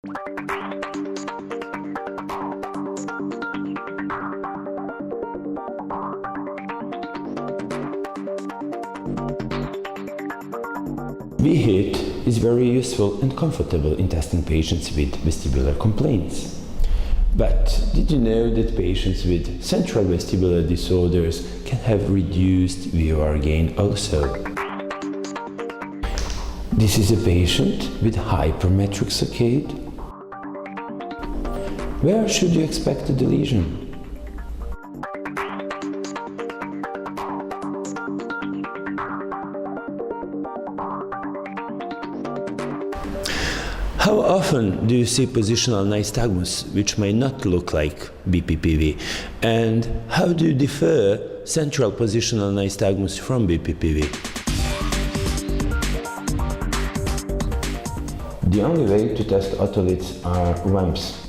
VHIT is very useful and comfortable in testing patients with vestibular complaints. But did you know that patients with central vestibular disorders can have reduced VOR gain also? This is a patient with hypermetric saccade. Where should you expect the lesion? How often do you see positional nystagmus which may not look like BPPV? And how do you differ central positional nystagmus from BPPV? The only way to test otoliths are VAMPs.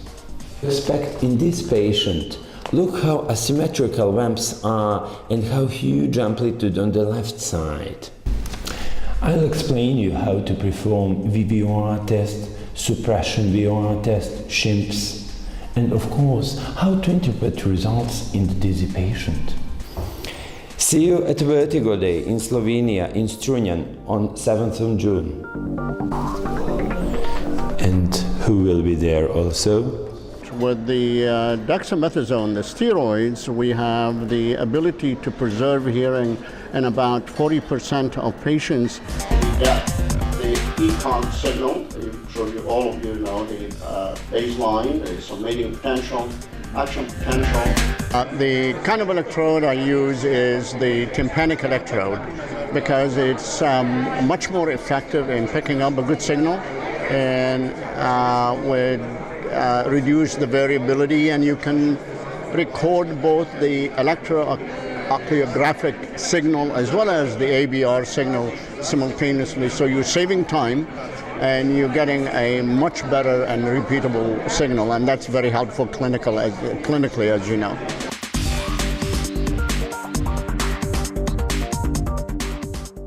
Expect in this patient, look how asymmetrical VAMPs are and how huge amplitude on the left side. I'll explain you how to perform VVOR test, suppression VOR test, SHIMPs, and of course, how to interpret results in the dizzy patient. See you at VERTIGO Day in Slovenia, in Strunjan, on 7th of June. And who will be there also? With the dexamethasone, the steroids, we have the ability to preserve hearing in about 40% of patients. The ECOG signal, all of you know the baseline, the summating potential, action potential. The kind of electrode I use is the tympanic electrode because it's much more effective in picking up a good signal and would reduce the variability, and you can record both the electrocardiographic signal as well as the ABR signal simultaneously. So you're saving time and you're getting a much better and repeatable signal, and that's very helpful clinically, as you know.